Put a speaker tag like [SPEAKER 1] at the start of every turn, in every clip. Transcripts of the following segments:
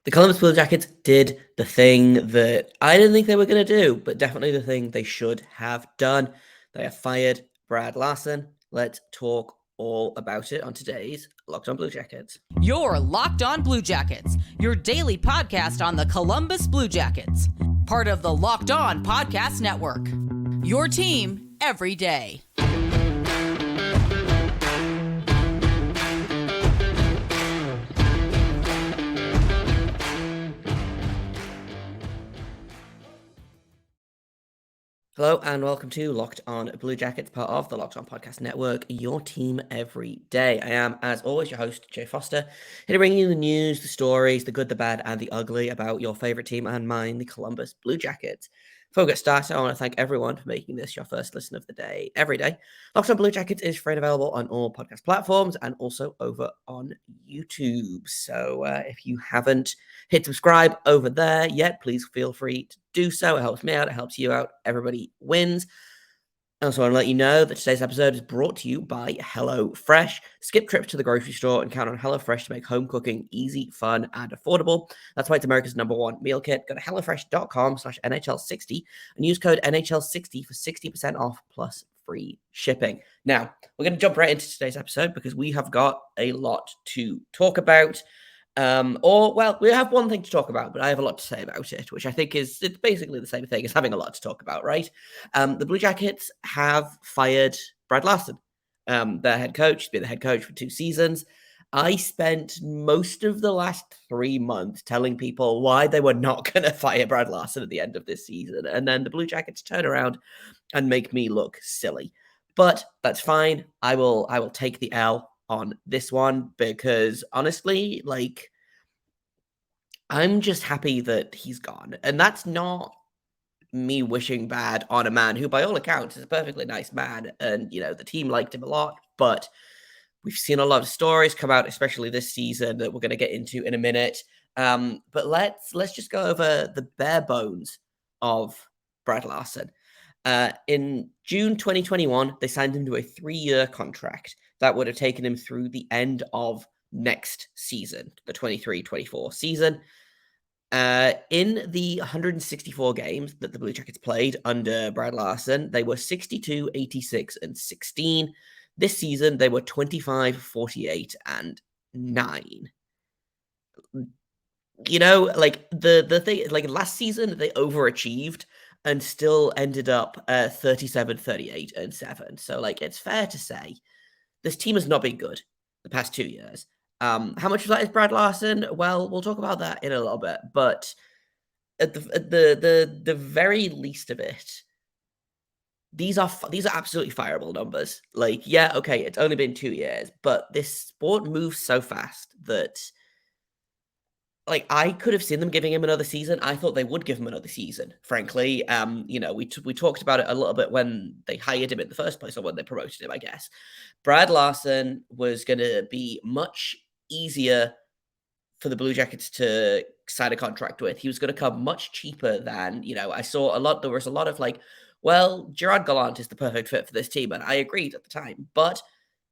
[SPEAKER 1] The Columbus Blue Jackets did the thing that I didn't think they were going to do, but definitely the thing they should have done. They have fired Brad Larsen. Let's talk all about it on today's Locked On Blue Jackets.
[SPEAKER 2] You're Locked On Blue Jackets, your daily podcast on the Columbus Blue Jackets, part of the Locked On Podcast Network. Your team every day.
[SPEAKER 1] Hello and welcome to Locked On Blue Jackets, part of the Locked On Podcast Network, your team every day. I am, as always, your host, Jay Foster, here to bring you the news, the stories, the good, the bad, and the ugly about your favorite team and mine, the Columbus Blue Jackets. Before we get started, I want to thank everyone for making this your first listen of the day every day. Locked On Blue Jackets is free and available on all podcast platforms and also over on YouTube. So if you haven't hit subscribe over there yet, please feel free to do so. It helps me out. It helps you out. Everybody wins. I also want to let you know that today's episode is brought to you by HelloFresh. Skip trips to the grocery store and count on HelloFresh to make home cooking easy, fun, and affordable. That's why it's America's #1 meal kit. Go to HelloFresh.com/NHL60 and use code NHL60 for 60% off plus free shipping. Now, we're going to jump right into today's episode because we have got a lot to talk about. We have one thing to talk about, but I have a lot to say about it, which I think it's basically the same thing as having a lot to talk about, right? The Blue Jackets have fired Brad Larsen, their head coach. He's been the head coach for 2 seasons. I spent most of the last 3 months telling people why they were not going to fire Brad Larsen at the end of this season, and then the Blue Jackets turn around and make me look silly. But that's fine. I will take the L on this one because honestly, I'm just happy that he's gone. And that's not me wishing bad on a man who, by all accounts, is a perfectly nice man. And, the team liked him a lot. But we've seen a lot of stories come out, especially this season, that we're going to get into in a minute. But let's just go over the bare bones of Brad Larsen. In June 2021, they signed him to a 3-year contract that would have taken him through the end of next season, the 23-24 season. In the 164 games that the Blue Jackets played under Brad Larsen, they were 62, 86, and 16. This season, they were 25, 48, and 9. The thing, last season, they overachieved and still ended up 37, 38, and 7. So, it's fair to say this team has not been good the past 2 years. How much of that is Brad Larsen? Well, we'll talk about that in a little bit. But at the very least of it, these are absolutely fireable numbers. Okay, it's only been 2 years, but this sport moves so fast that I could have seen them giving him another season. I thought they would give him another season, frankly. We talked about it a little bit when they hired him in the first place, or when they promoted him, I guess. Brad Larsen was going to be much easier for the Blue Jackets to sign a contract with. He was going to come much cheaper than, I saw a lot. There was a lot of Gerard Gallant is the perfect fit for this team, and I agreed at the time. But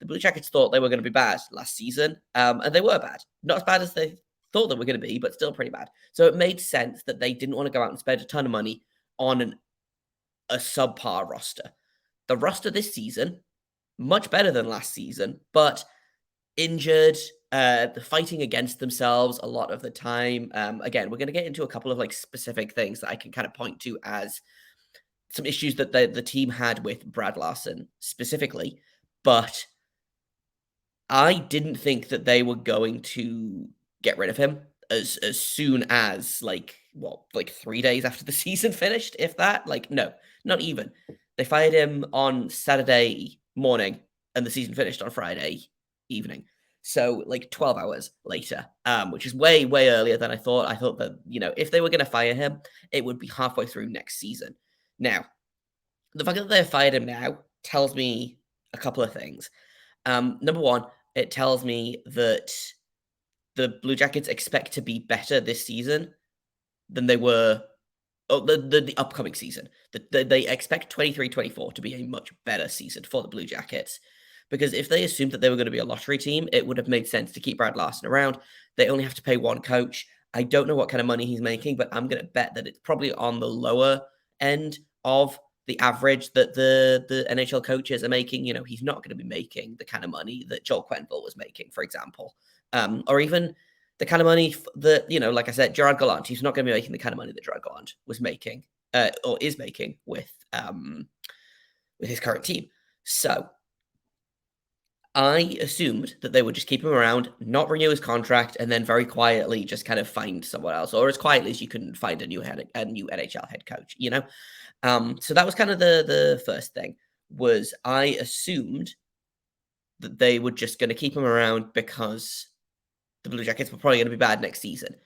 [SPEAKER 1] the Blue Jackets thought they were going to be bad last season, and they were bad. Not as bad as they thought they were going to be, but still pretty bad. So it made sense that they didn't want to go out and spend a ton of money on a subpar roster. The roster this season, much better than last season, but injured, fighting against themselves a lot of the time. Again, we're going to get into a couple of specific things that I can kind of point to as some issues that the team had with Brad Larsen specifically, but I didn't think that they were going to get rid of him as soon as 3 days after the season finished, if that. No, not even. They fired him on Saturday morning and the season finished on Friday evening. So 12 hours later, which is way, way earlier than I thought. I thought that, if they were going to fire him, it would be halfway through next season. Now, the fact that they fired him now tells me a couple of things. Number one, it tells me that the Blue Jackets expect to be better this season than they were the upcoming season. They expect 23-24 to be a much better season for the Blue Jackets. Because if they assumed that they were going to be a lottery team, it would have made sense to keep Brad Larsen around. They only have to pay one coach, I don't know what kind of money he's making, but I'm going to bet that it's probably on the lower end of the average that the NHL coaches are making. He's not going to be making the kind of money that Joel Quenneville was making, for example, or even the kind of money that, like I said, Gerard Gallant. He's not going to be making the kind of money that Gerard Gallant was making or is making with his current team. So I assumed that they would just keep him around, not renew his contract, and then very quietly just kind of find someone else, or as quietly as you can find a new NHL head coach. So that was kind of the first thing. Was I assumed that they were just going to keep him around because the Blue Jackets were probably going to be bad next season.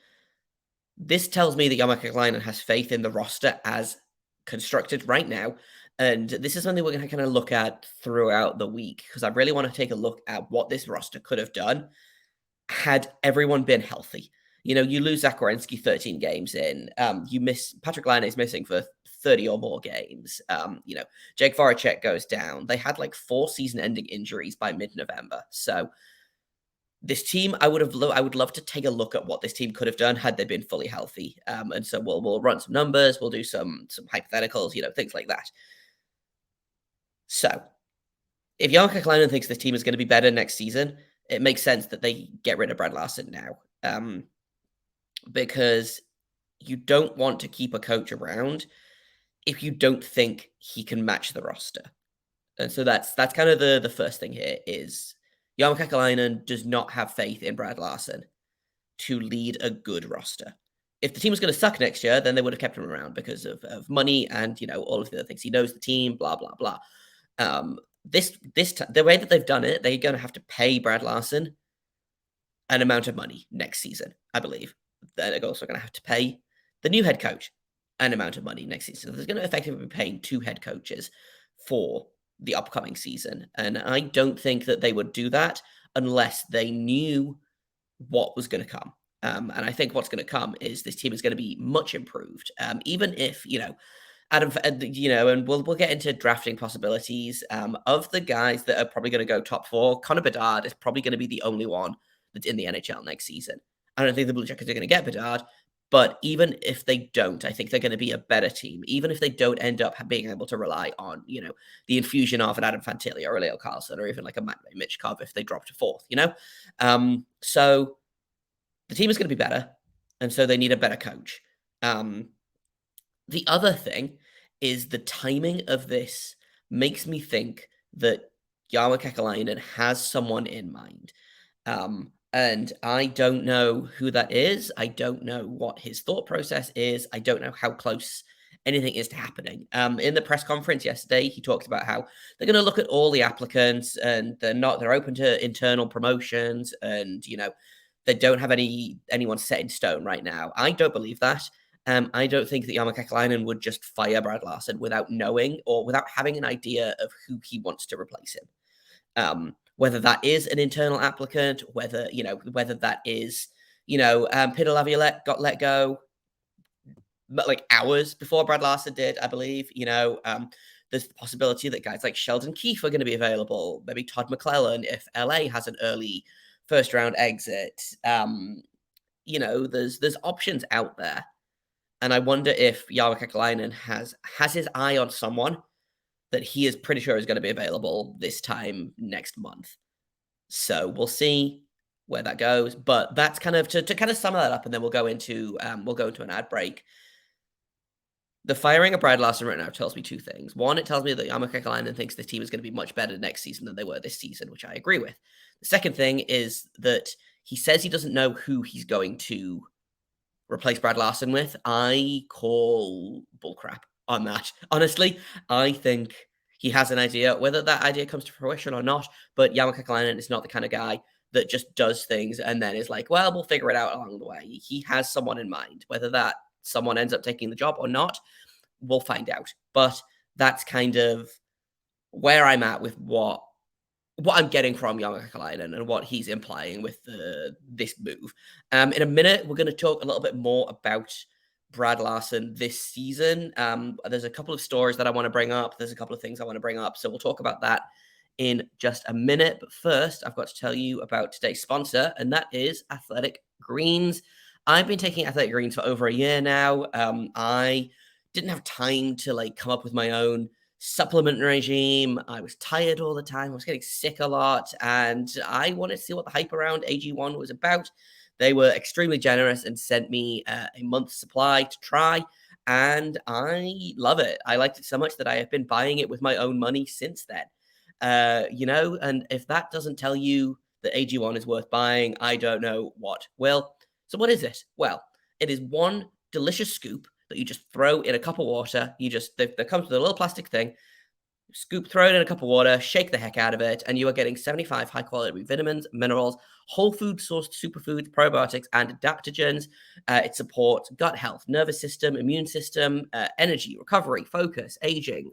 [SPEAKER 1] This tells me that Jarmo Kekalainen has faith in the roster as constructed right now. And this is something we're going to kind of look at throughout the week, because I really want to take a look at what this roster could have done had everyone been healthy. You lose Zach Werenski 13 games in. You miss Patrick Laine is missing for 30 or more games. Jake Voracek goes down. They had like 4 season-ending injuries by mid-November. So this team, I would love to take a look at what this team could have done had they been fully healthy. And so we'll run some numbers. We'll do some hypotheticals, things like that. So, if Jarmo Kekalainen thinks this team is going to be better next season, it makes sense that they get rid of Brad Larsen now. Because you don't want to keep a coach around if you don't think he can match the roster. And so that's kind of the first thing here is Jarmo Kekalainen does not have faith in Brad Larsen to lead a good roster. If the team was going to suck next year, then they would have kept him around because of money and, all of the other things. He knows the team, blah, blah, blah. The way that they've done it, they're going to have to pay Brad Larsen an amount of money next season, I believe. They're also going to have to pay the new head coach an amount of money next season. So they're going to effectively be paying 2 head coaches for the upcoming season. And I don't think that they would do that unless they knew what was going to come. And I think what's going to come is this team is going to be much improved. Even if, Adam, and we'll get into drafting possibilities of the guys that are probably going to go top 4. Connor Bedard is probably going to be the only one that's in the NHL next season. I don't think the Blue Jackets are going to get Bedard, but even if they don't, I think they're going to be a better team. Even if they don't end up being able to rely on, the infusion of an Adam Fantilli or a Leo Carlson or even like a Matvei Michkov if they drop to 4th, So the team is going to be better, and so they need a better coach. The other thing is the timing of this makes me think that Jarmo Kekalainen has someone in mind. And I don't know who that is. I don't know what his thought process is. I don't know how close anything is to happening. In the press conference yesterday, he talked about how they're going to look at all the applicants and they're open to internal promotions and, they don't have anyone set in stone right now. I don't believe that. I don't think that Jarmo Kekalainen would just fire Brad Larsen without knowing or without having an idea of who he wants to replace him. Whether that is an internal applicant, whether that is, Peter Laviolette got let go like hours before Brad Larsen did, I believe. There's the possibility that guys like Sheldon Keefe are going to be available. Maybe Todd McClellan if LA has an early first round exit. There's options out there. And I wonder if Jarmo Kekalainen has his eye on someone that he is pretty sure is going to be available this time next month. So we'll see where that goes. But that's kind of to kind of sum that up, and then we'll go into an ad break. The firing of Brad Larsen right now tells me 2 things. One, it tells me that Jarmo Kekalainen thinks the team is going to be much better next season than they were this season, which I agree with. The second thing is that he says he doesn't know who he's going to replace Brad Larsen with. I call bullcrap on that. Honestly, I think he has an idea, whether that idea comes to fruition or not, but Jarmo Kekalainen is not the kind of guy that just does things and then is like, well, we'll figure it out along the way. He has someone in mind. Whether that someone ends up taking the job or not, we'll find out. But that's kind of where I'm at with what I'm getting from Jarmo Kekalainen and what he's implying with this move. In a minute, we're going to talk a little bit more about Brad Larsen this season. There's a couple of stories that I want to bring up. There's a couple of things I want to bring up. So we'll talk about that in just a minute. But first, I've got to tell you about today's sponsor, and that is Athletic Greens. I've been taking athletic greens for over a year now. I didn't have time to like come up with my own supplement regime. I was tired all the time. I was getting sick a lot, and I wanted to see what the hype around AG1 was about. They were extremely generous and sent me a month's supply to try, and I love it. I liked it so much that I have been buying it with my own money since then. And if that doesn't tell you that AG1 is worth buying, I don't know what will. So what is it? Well, it is one delicious scoop that you just throw in a cup of water. That comes with a little plastic thing. Scoop, throw it in a cup of water, shake the heck out of it, and you are getting 75 high quality vitamins, minerals, whole food sourced superfoods, probiotics, and adaptogens. It supports gut health, nervous system, immune system, energy, recovery, focus, aging,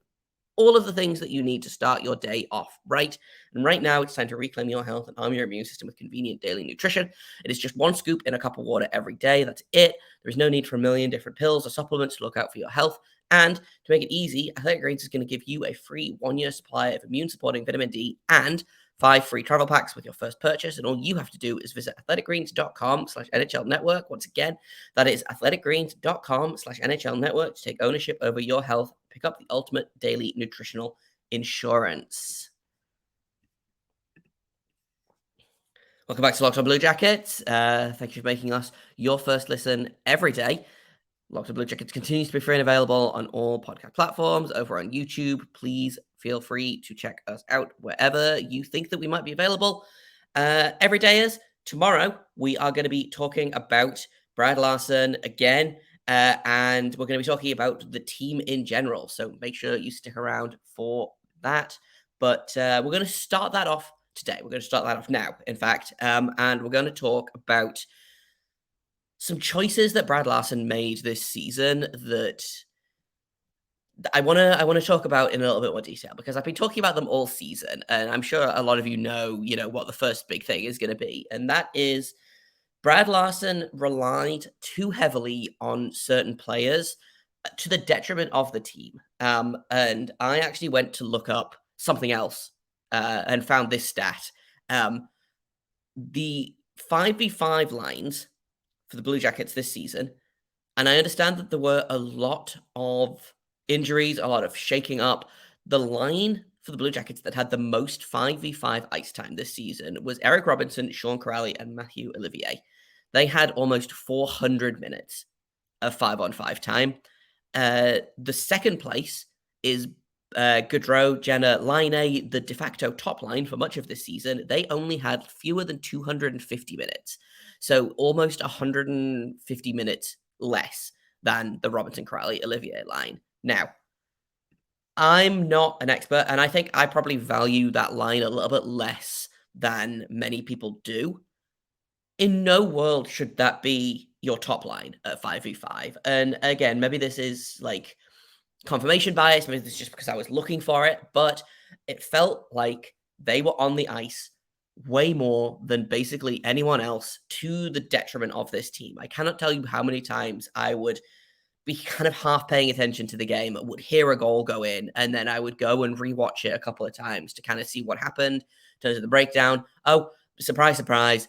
[SPEAKER 1] all of the things that you need to start your day off right. And right now, it's time to reclaim your health and arm your immune system with convenient daily nutrition. It is just one scoop in a cup of water every day. That's it. There is no need for a million different pills or supplements to look out for your health. And to make it easy, Athletic Greens is going to give you a free 1-year supply of immune-supporting vitamin D and 5 free travel packs with your first purchase. And all you have to do is visit athleticgreens.com/NHL Network. Once again, that is athleticgreens.com/NHL Network to take ownership over your health. Pick up the ultimate daily nutritional insurance. Welcome back to Locked On Blue Jackets. Thank you for making us your first listen every day. Locked On Blue Jackets continues to be free and available on all podcast platforms. Over on YouTube, please feel free to check us out wherever you think that we might be available. Every day is tomorrow. We are going to be talking about Brad Larsen again, and we're going to be talking about the team in general. So make sure you stick around for that. But we're going to start that off today. We're going to start that off now, in fact, and we're going to talk about some choices that Brad Larsen made this season that I want to talk about in a little bit more detail, because I've been talking about them all season, and I'm sure a lot of you know what the first big thing is going to be, and that is Brad Larsen relied too heavily on certain players to the detriment of the team. And I actually went to look up something else and found this stat. The 5v5 lines for the Blue Jackets this season, and I understand that there were a lot of injuries, a lot of shaking up. The line for the Blue Jackets that had the most 5v5 ice time this season was Eric Robinson, Sean Corrali, and Matthew Olivier. They had almost 400 minutes of 5-on-5 time. The second place is Gaudreau, Jenner, Laine, the de facto top line for much of this season. They only had fewer than 250 minutes. So almost 150 minutes less than the Robinson, Corrali, Olivier line. Now, I'm not an expert, and I think I probably value that line a little bit less than many people do. In no world should that be your top line at 5v5. And again, maybe this is like confirmation bias, maybe this is just because I was looking for it, but it felt like they were on the ice way more than basically anyone else to the detriment of this team. I cannot tell you how many times I would be kind of half paying attention to the game, would hear a goal go in, and then I would go and rewatch it a couple of times to kind of see what happened in terms of the breakdown. Oh, surprise, surprise,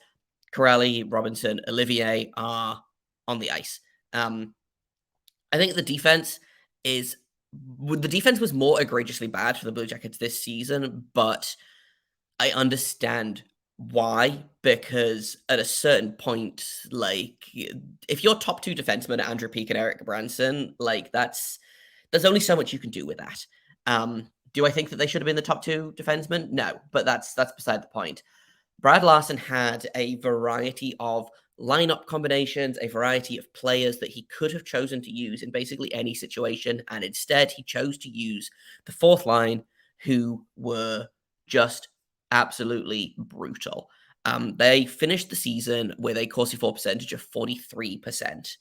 [SPEAKER 1] Corrali, Robinson, Olivier are on the ice. I think the defense was more egregiously bad for the Blue Jackets this season, but I understand why, because at a certain point, like, if your top two defensemen are Andrew Peeke and Eric Branson, like, there's only so much you can do with that. Do I think that they should have been the top two defensemen? No, but that's beside the point. Brad Larsen had a variety of lineup combinations, a variety of players that he could have chosen to use in basically any situation, and instead he chose to use the fourth line, who were just absolutely brutal. They finished the season with a Corsi for percentage of 43%.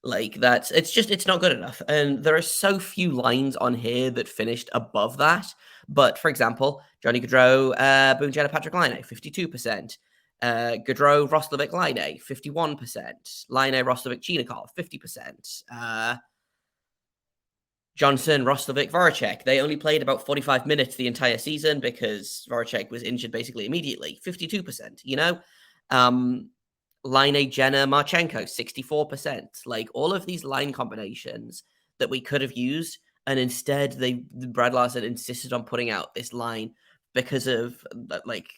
[SPEAKER 1] Like, it's not good enough. And there are so few lines on here that finished above that. But for example, Johnny Gaudreau, Boone Jenner, Patrick Laine, 52%. Gaudreau, Roslovic, Laine, 51%. Laine, Roslovic, Chinikov, 50%. Johnson, Roslovic, Voracek, they only played about 45 minutes the entire season because Voracek was injured basically immediately. 52%, Line Jenna Marchenko, 64%. Like all of these line combinations that we could have used, and instead Brad Larsen insisted on putting out this line because of like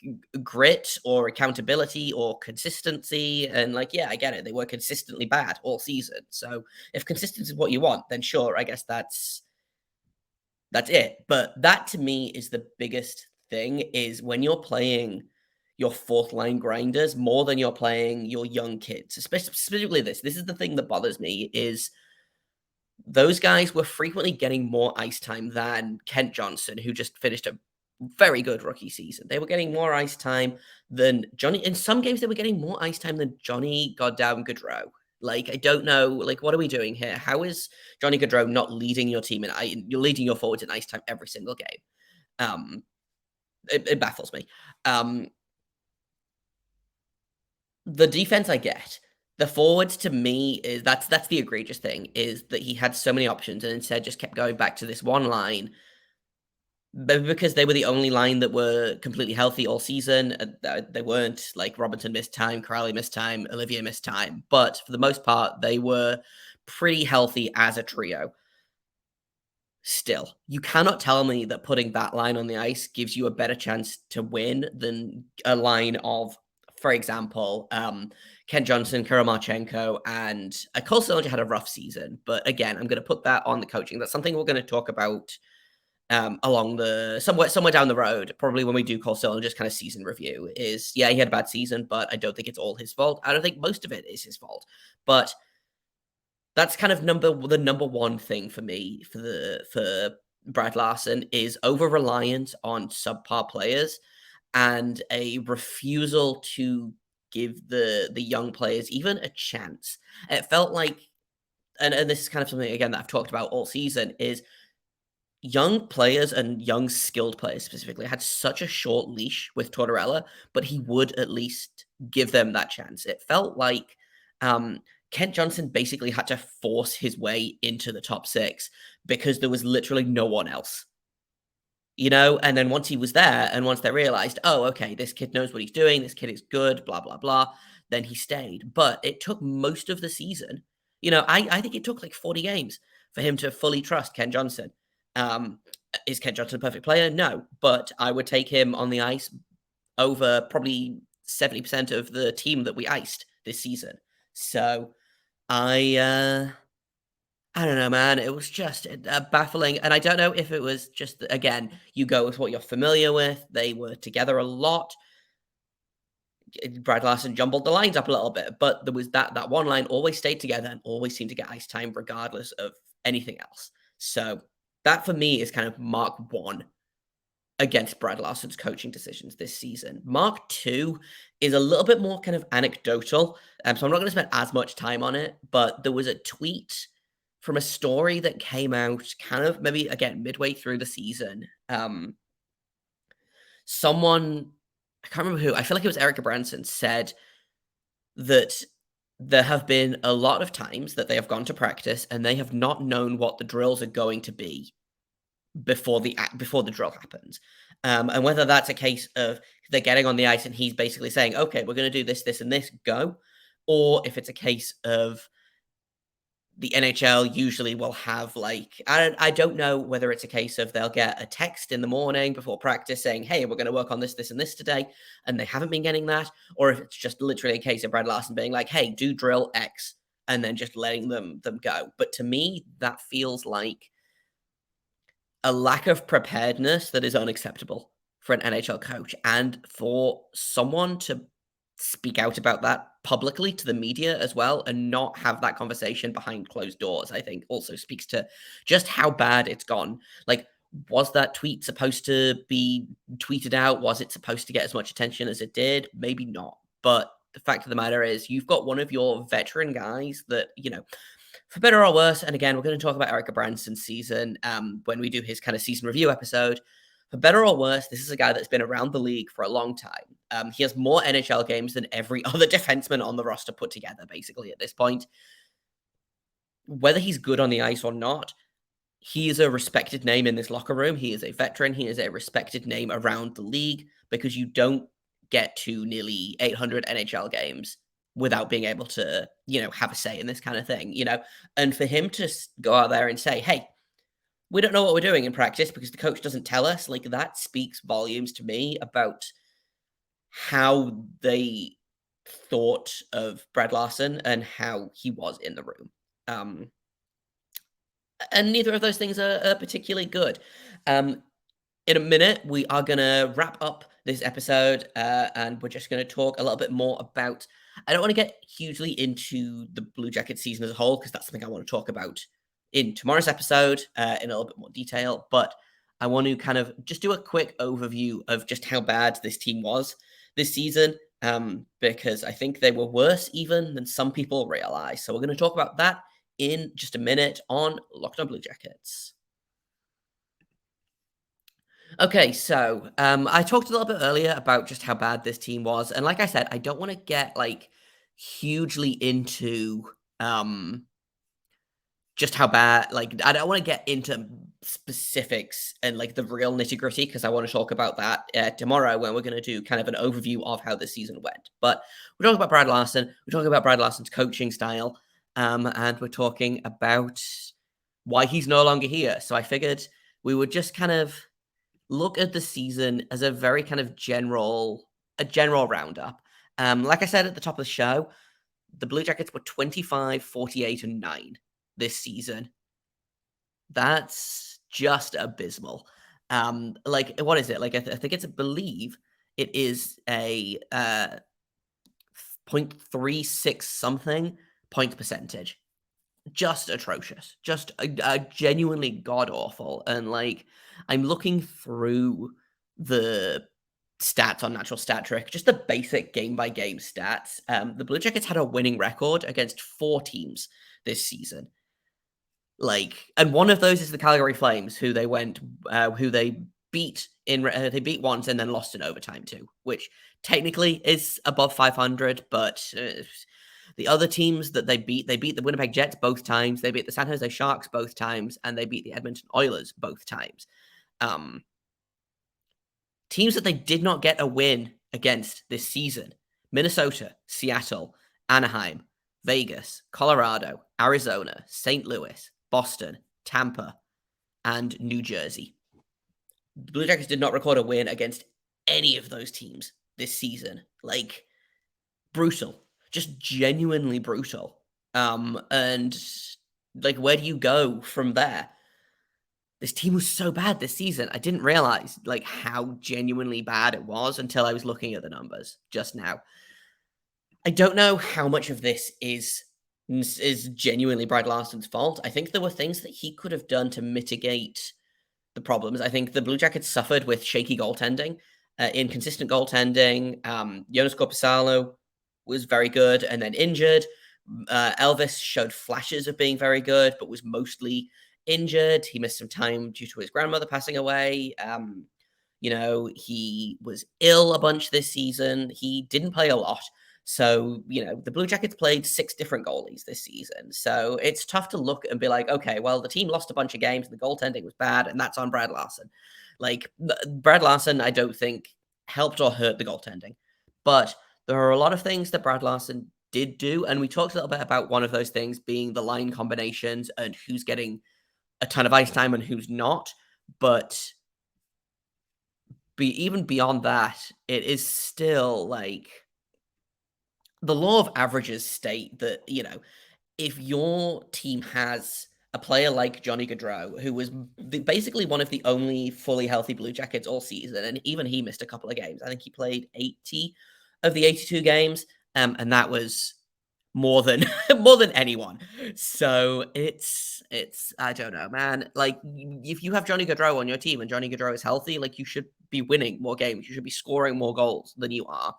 [SPEAKER 1] grit or accountability or consistency. And like, yeah, I get it. They were consistently bad all season. So if consistency is what you want, then sure, I guess that's it. But that to me is the biggest thing is when you're playing your fourth line grinders more than you're playing your young kids, specifically this. This is the thing that bothers me is those guys were frequently getting more ice time than Kent Johnson, who just finished a very good rookie season. They were getting more ice time than Johnny. In some games, they were getting more ice time than Johnny Goddamn Gaudreau. Like, I don't know. Like, what are we doing here? How is Johnny Gaudreau not leading your team you're leading your forwards in ice time every single game? It baffles me. The defense I get. The forwards to me is that's the egregious thing is that he had so many options and instead just kept going back to this one line because they were the only line that were completely healthy all season. They weren't like Robinson missed time, Crowley missed time, Olivier missed time, but for the most part, they were pretty healthy as a trio. Still, you cannot tell me that putting that line on the ice gives you a better chance to win than a line of, for example, Ken Johnson, Karamarchenko, and Cole Sillinger had a rough season. But again, I'm going to put that on the coaching. That's something we're going to talk about along the somewhere down the road, probably when we do Cole Sillinger's kind of season review. Is yeah, he had a bad season, but I don't think it's all his fault. I don't think most of it is his fault, but that's kind of the number one thing for me for Brad Larsen is over reliance on subpar players and a refusal to give the young players even a chance. It felt like, and this is kind of something again that I've talked about all season, is young players and young skilled players specifically had such a short leash with Tortorella, but he would at least give them that chance. It felt like Kent Johnson basically had to force his way into the top six because there was literally no one else. You know, and then once he was there, and once they realized, oh, okay, this kid knows what he's doing, this kid is good, blah, blah, blah, then he stayed. But it took most of the season. You know, I think it took like 40 games for him to fully trust Ken Johnson. Is Ken Johnson a perfect player? No, but I would take him on the ice over probably 70% of the team that we iced this season. So I don't know, man. It was just baffling. And I don't know if it was just, again, you go with what you're familiar with. They were together a lot. Brad Larsen jumbled the lines up a little bit, but there was that one line always stayed together and always seemed to get ice time regardless of anything else. So that for me is kind of Mark 1 against Brad Larsen's coaching decisions this season. Mark 2 is a little bit more kind of anecdotal. So I'm not going to spend as much time on it, but there was a tweet from a story that came out kind of maybe again midway through the season. Someone, I can't remember who, I feel like it was Erica Branson, said that there have been a lot of times that they have gone to practice and they have not known what the drills are going to be before the drill happens. And whether that's a case of they're getting on the ice and he's basically saying, okay, we're going to do this, this, and this, go. Or if it's a case of the NHL usually will have like, I don't know whether it's a case of they'll get a text in the morning before practice saying, hey, we're going to work on this, this, and this today. And they haven't been getting that. Or if it's just literally a case of Brad Larsen being like, hey, do drill X and then just letting them go. But to me, that feels like a lack of preparedness that is unacceptable for an NHL coach. And for someone to speak out about that publicly to the media as well and not have that conversation behind closed doors, I think also speaks to just how bad it's gone. Like, was that tweet supposed to be tweeted out? Was it supposed to get as much attention as it did? Maybe not. But the fact of the matter is, you've got one of your veteran guys that, you know, for better or worse, and again, we're going to talk about Erica Branson's season when we do his kind of season review episode. For better or worse, this is a guy that's been around the league for a long time. He has more NHL games than every other defenseman on the roster put together, basically, at this point. Whether he's good on the ice or not, he is a respected name in this locker room. He is a veteran. He is a respected name around the league because you don't get to nearly 800 NHL games without being able to, have a say in this kind of thing, and for him to go out there and say, hey, we don't know what we're doing in practice because the coach doesn't tell us, like, that speaks volumes to me about how they thought of Brad Larsen and how he was in the room. Um, and neither of those things are particularly good. In a minute, we are going to wrap up this episode, and we're just going to talk a little bit more about. I don't want to get hugely into the Blue Jackets season as a whole because that's something I want to talk about in tomorrow's episode in a little bit more detail. But I want to kind of just do a quick overview of just how bad this team was this season, because I think they were worse even than some people realize. So we're going to talk about that in just a minute on Locked On Blue Jackets. Okay, so I talked a little bit earlier about just how bad this team was, and like I said, I don't want to get like hugely into just how bad. Like, I don't want to get into specifics and like the real nitty gritty because I want to talk about that tomorrow when we're going to do kind of an overview of how the season went. But we're talking about Brad Larsen. We're talking about Brad Larsen's coaching style, and we're talking about why he's no longer here. So I figured we would just kind of look at the season as a very kind of general roundup. Like I said at the top of the show, the Blue Jackets were 25, 48, and 9 this season. That's just abysmal. Like, what is it? Like, I think it's, I believe it is a 0.36 something point percentage. Just atrocious, just a genuinely god awful. And like, I'm looking through the stats on Natural Stat Trick, just the basic game by game stats. The Blue Jackets had a winning record against 4 teams this season. Like, and one of those is the Calgary Flames, who they beat they beat once and then lost in overtime too, which technically is above 500, but the other teams that they beat the Winnipeg Jets both times, they beat the San Jose Sharks both times, and they beat the Edmonton Oilers both times. Teams that they did not get a win against this season: Minnesota, Seattle, Anaheim, Vegas, Colorado, Arizona, St. Louis, Boston, Tampa, and New Jersey. The Blue Jackets did not record a win against any of those teams this season. Like, brutal. Just genuinely brutal. And like, where do you go from there? This team was so bad this season. I didn't realize like how genuinely bad it was until I was looking at the numbers just now. I don't know how much of this is genuinely Brad Larsen's fault. I think there were things that he could have done to mitigate the problems. I think the Blue Jackets suffered with shaky goaltending, inconsistent goaltending. Jonas Korpisalo was very good and then injured. Elvis showed flashes of being very good, but was mostly injured. He missed some time due to his grandmother passing away. He was ill a bunch this season. He didn't play a lot. So, the Blue Jackets played 6 different goalies this season. So it's tough to look and be like, okay, well, the team lost a bunch of games and the goaltending was bad, and that's on Brad Larsen. Like, Brad Larsen, I don't think helped or hurt the goaltending. But there are a lot of things that Brad Larsen did do, and we talked a little bit about one of those things being the line combinations and who's getting a ton of ice time and who's not. But even beyond that, it is still like the law of averages state that, if your team has a player like Johnny Gaudreau, who was basically one of the only fully healthy Blue Jackets all season, and even he missed a couple of games. I think he played 80 of the 82 games, and that was more than anyone. So it's I don't know, man. Like, if you have Johnny Gaudreau on your team and Johnny Gaudreau is healthy, like, you should be winning more games. You should be scoring more goals than you are.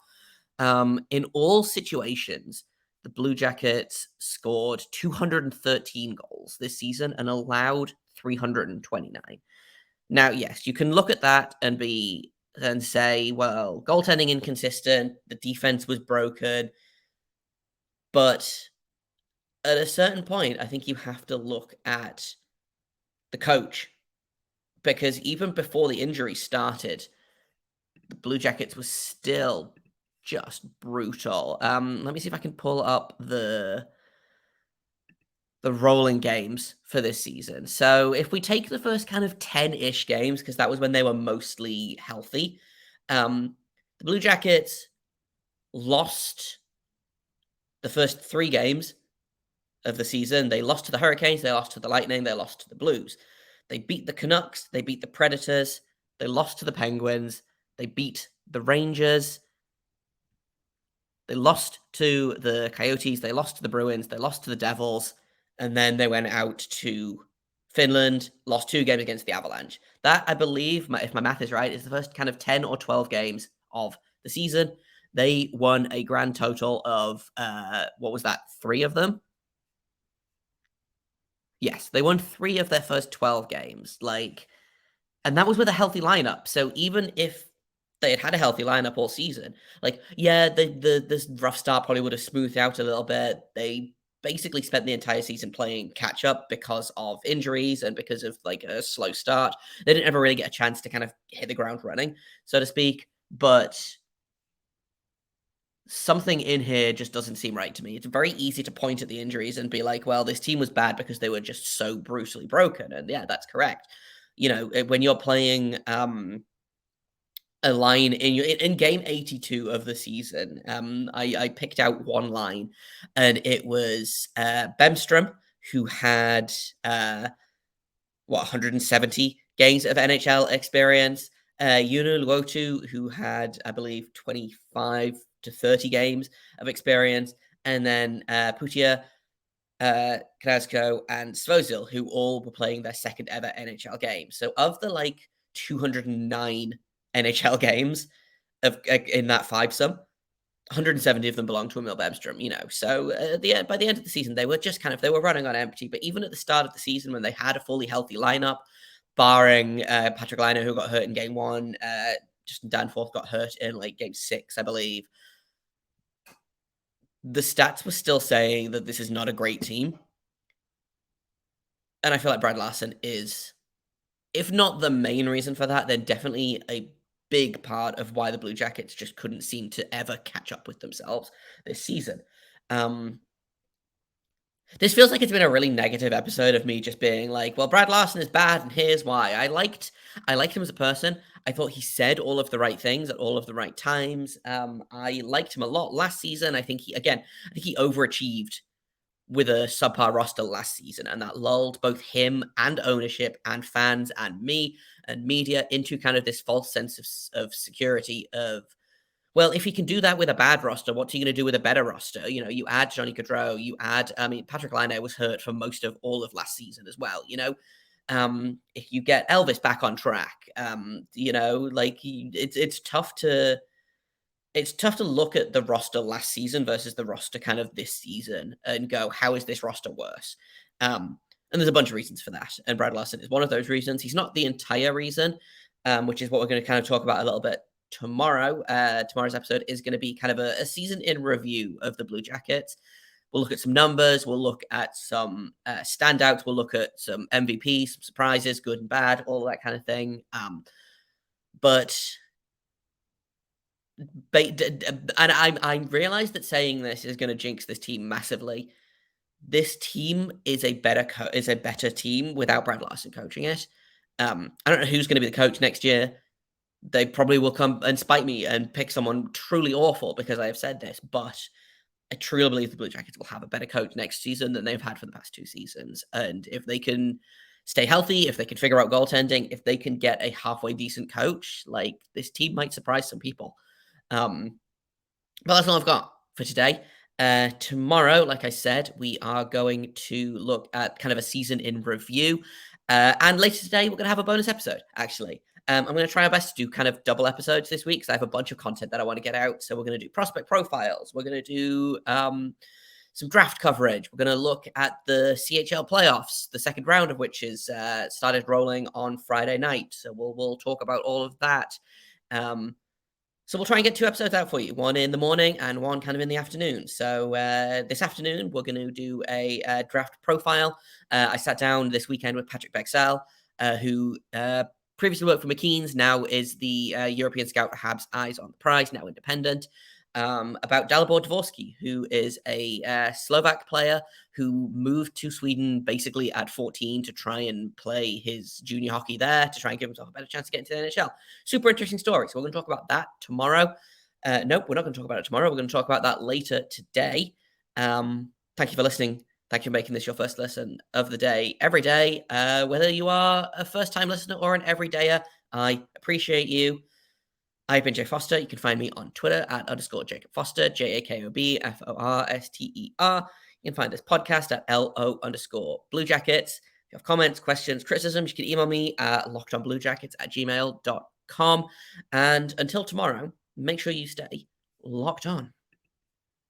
[SPEAKER 1] In all situations, the Blue Jackets scored 213 goals this season and allowed 329. Now, yes, you can look at that and say, well, goaltending inconsistent, the defense was broken. But at a certain point, I think you have to look at the coach, because even before the injury started, the Blue Jackets was still just brutal. Let me see if I can pull up the rolling games for this season. So if we take the first kind of 10-ish games, because that was when they were mostly healthy, the Blue Jackets lost the first 3 games of the season. They lost to the Hurricanes, they lost to the Lightning, they lost to the Blues. They beat the Canucks, they beat the Predators, they lost to the Penguins, they beat the Rangers, they lost to the Coyotes, they lost to the Bruins, they lost to the Devils, and then they went out to Finland, lost 2 games against the Avalanche. That, I believe, if my math is right, is the first kind of 10 or 12 games of the season. They won a grand total of, 3 of them? Yes, they won 3 of their first 12 games, and that was with a healthy lineup. So even if they had a healthy lineup all season, this rough start probably would have smoothed out a little bit. They basically spent the entire season playing catch up because of injuries and because of a slow start. They didn't ever really get a chance to kind of hit the ground running, so to speak. But something in here just doesn't seem right to me. It's very easy to point at the injuries and be like, well, this team was bad because they were just so brutally broken. And yeah, that's correct. When you're playing a line in game 82 of the season, I picked out one line, and it was Bemstrom, who had 170 games of NHL experience. Yunu Luotu, who had, I believe, 25 to 30 games of experience, and then Putia, Knazko, and Svozil, who all were playing their second ever NHL game. So of the 209 NHL games in that five-sum, 170 of them belonged to Emil Bemstrom, So by the end of the season, they were just they were running on empty. But even at the start of the season, when they had a fully healthy lineup, barring Patrick Laine, who got hurt in game 1, Justin Danforth got hurt in game 6, I believe. The stats were still saying that this is not a great team. And I feel like Brad Larsen is, if not the main reason for that, then definitely a big part of why the Blue Jackets just couldn't seem to ever catch up with themselves this season. This feels like it's been a really negative episode of me just being like, well, Brad Larsen is bad, and here's why. I liked him as a person. I thought he said all of the right things at all of the right times. I liked him a lot last season. I think he overachieved with a subpar roster last season, and that lulled both him and ownership and fans and me and media into kind of this false sense of security of, well, if he can do that with a bad roster, what's he going to do with a better roster? You add Johnny Gaudreau, Patrick Laine was hurt for most of all of last season as well. If you get Elvis back on track, it's tough to look at the roster last season versus the roster kind of this season and go, how is this roster worse? And there's a bunch of reasons for that. And Brad Larsen is one of those reasons. He's not the entire reason, which is what we're going to kind of talk about a little bit tomorrow. Tomorrow's episode is going to be kind of a season in review of the Blue Jackets. We'll look at some numbers. We'll look at some standouts. We'll look at some MVP, some surprises, good and bad, all that kind of thing. And I realize that saying this is going to jinx this team massively. This team is a better team without Brad Larsen coaching it. I don't know who's going to be the coach next year. They probably will come and spite me and pick someone truly awful because I have said this, but I truly believe the Blue Jackets will have a better coach next season than they've had for the past 2 seasons. And if they can stay healthy, if they can figure out goaltending, if they can get a halfway decent coach, this team might surprise some people. But that's all I've got for today. Tomorrow, like I said, we are going to look at kind of a season in review. And later today, we're going to have a bonus episode, actually. I'm going to try our best to do kind of double episodes this week because I have a bunch of content that I want to get out. So we're going to do prospect profiles. We're going to do some draft coverage. We're going to look at the CHL playoffs, the second round of which is started rolling on Friday night. So we'll talk about all of that. So we'll try and get 2 episodes out for you, one in the morning and one kind of in the afternoon. So this afternoon, we're going to do a draft profile. I sat down this weekend with Patrick Bexell, who previously worked for McKean's, now is the European scout for Habs Eyes on the Prize, now independent. about Dalibor Dvorsky, who is a Slovak player who moved to Sweden basically at 14 to try and play his junior hockey there to try and give himself a better chance to get into the NHL. Super interesting story. So we're going to talk about that tomorrow. Nope, we're not going to talk about it tomorrow. We're going to talk about that later today. Thank you for listening. Thank you for making this your first listen of the day every day. Whether you are a first-time listener or an everydayer, I appreciate you. I've been Jay Foster. You can find me on Twitter at _Jacob Foster, JAKOBFORSTER. You can find this podcast at LO_Blue Jackets. If you have comments, questions, criticisms, you can email me at lockedonbluejackets@gmail.com. And until tomorrow, make sure you stay locked on.